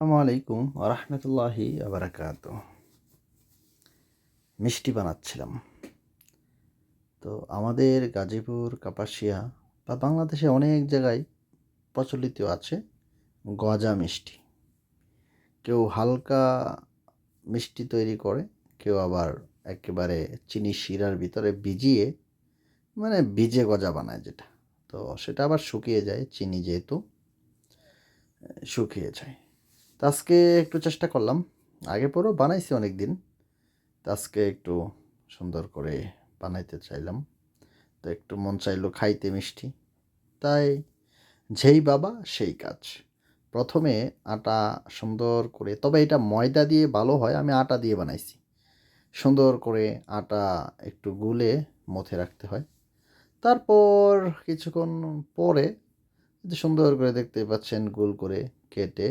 আসসালামু আলাইকুম ওরহমতুল্লাহি আবরাকাত। মিষ্টি বানাচ্ছিলাম। তো আমাদের গাজীপুর, কাপাসিয়া বা বাংলাদেশে অনেক জায়গায় প্রচলিত আছে গজা মিষ্টি। কেউ হালকা মিষ্টি তৈরি করে, কেউ আবার একেবারে চিনি শিরার ভিতরে ভিজিয়ে ভিজে গজা বানায় যেটা। তো সেটা আবার শুকিয়ে যায়, চিনি যেহেতু শুকিয়ে যায়। তো আজকে একটু চেষ্টা করলাম, আগে পরেও বানাইছি অনেক দিন। তো আজকে একটু সুন্দর করে বানাইতে চাইলাম। তো একটু মন চাইলো খাইতে মিষ্টি, তাই যেই বাবা সেই কাজ। প্রথমে আটা সুন্দর করে, তবে এটা ময়দা দিয়ে ভালো হয়, আমি আটা দিয়ে বানাইছি। সুন্দর করে আটা একটু গুলে মথে রাখতে হয়। তারপর কিছুক্ষণ পরে সুন্দর করে দেখতে পাচ্ছেন গোল করে কেটে,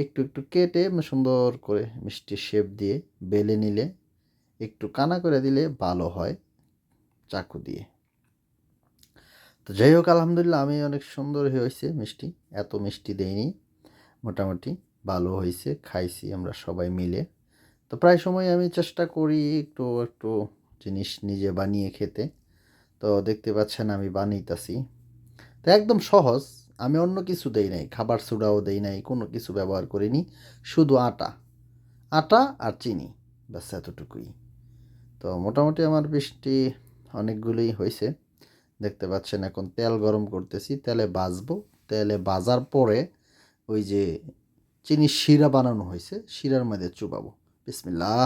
একটু একটু কেটে সুন্দর করে মিষ্টির শেপ দিয়ে বেলে নিলে, একটু কানা করে দিলে ভালো হয় চাকু দিয়ে। তো যাই হোক, আলহামদুলিল্লাহ আমি অনেক সুন্দর হয়েছে মিষ্টি, এত মিষ্টি দেয়নি, মোটামুটি ভালো হয়েছে, খাইছি আমরা সবাই মিলে। তো প্রায় সময় আমি চেষ্টা করি একটু একটু জিনিস নিজে বানিয়ে খেতে। তো দেখতে পাচ্ছেন আমি বানাইতাছি। তো একদম সহজ, আমি অন্য কিছু দেই নাই, খাবার সোডাও দেই নাই, কোনো কিছু ব্যবহার করিনি, শুধু আটা আটা আর চিনি, ব্যাস এতটুকুই। তো মোটামুটি আমার মিষ্টি অনেকগুলোই হয়েছে। দেখতে পাচ্ছেন এখন তেল গরম করতেছি, তেলে ভাজবো। তেলে ভাজার পরে ওই যে চিনির শিরা বানানো হয়েছে, শিরার মধ্যে চুবাবো। বিসমিল্লাহ।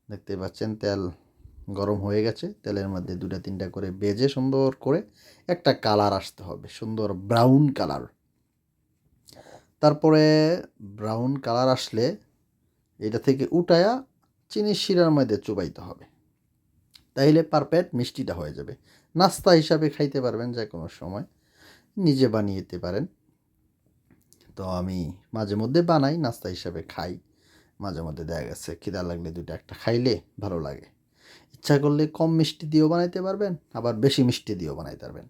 দেখতে পাচ্ছেন তেল গরম হয়ে গেছে, তেলের মধ্যে দুটা তিনটা করে ভেজে সুন্দর করে একটা কালার আসতে হবে, সুন্দর ব্রাউন কালার। তারপরে ব্রাউন কালার আসলে এটা থেকে উঠায়া চিনির শিরার মধ্যে চুবাইতে হবে, তাইলে পারফেক্ট মিষ্টিটা হয়ে যাবে। নাস্তা হিসাবে খাইতে পারবেন, যে কোনো সময় নিজে বানিয়ে নিতে পারেন। তো আমি মাঝে মধ্যে বানাই, নাস্তা হিসাবে খাই। মাঝে মধ্যে দেখা গেছে খিদা লাগলে দুইটা একটা খাইলে ভালো লাগে। ইচ্ছা করলে কম মিষ্টি দিয়েও বানাইতে পারবেন, আবার বেশি মিষ্টি দিয়েও বানাইতে পারবেন।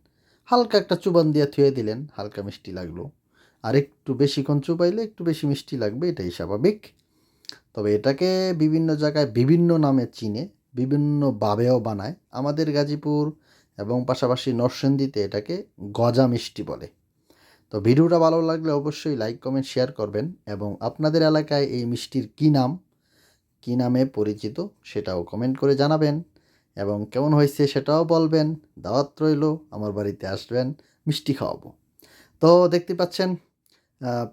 হালকা একটা চুবান দিয়ে থুয়ে দিলেন, হালকা মিষ্টি লাগলো। আর একটু বেশিক্ষণ চুবাইলে একটু বেশি মিষ্টি লাগবে, এটাই স্বাভাবিক। তবে এটাকে বিভিন্ন জায়গায় বিভিন্ন নামে চিনে, বিভিন্নভাবেও বানায়। আমাদের গাজীপুর এবং পাশাপাশি নরসিংদীতে এটাকে গজা মিষ্টি বলে। তো ভিডিওটা ভালো লাগলে অবশ্যই লাইক কমেন্ট শেয়ার করবেন, এবং আপনাদের এলাকায় এই মিষ্টির কী নাম, কী নামে পরিচিত সেটাও কমেন্ট করে জানাবেন, এবং কেমন হয়েছে সেটাও বলবেন। দাওয়াত রইল, আমার বাড়িতে আসবেন, মিষ্টি খাওয়াবো। তো দেখতে পাচ্ছেন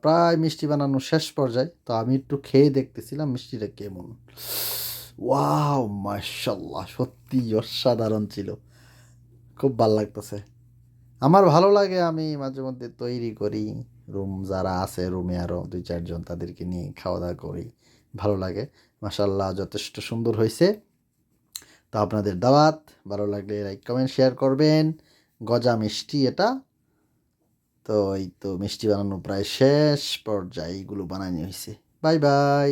প্রায় মিষ্টি বানানো শেষ পর্যায়ে। তো আমি একটু খেয়ে দেখতেছিলাম মিষ্টিটা কেমন। ওয়াও, মাশাল্লাহ, সত্যি অসাধারণ ছিল, খুব ভালো লাগতেছে। আমার ভালো লাগে, আমি মাঝে মধ্যে তৈরি করি। যারা আছে রুমে আরও দুই চারজন, তাদেরকে নিয়ে খাওয়া দাওয়া করি, ভালো লাগে। মাশাল্লাহ, যথেষ্ট সুন্দর হয়েছে। তো আপনাদের দাওয়াত, ভালো লাগলে লাইক কমেন্ট শেয়ার করবেন। গজা মিষ্টি এটা। তো এই তো মিষ্টি বানানো প্রায় শেষ পর্যায়ে, এইগুলো বানানো হয়েছে। Bye bye.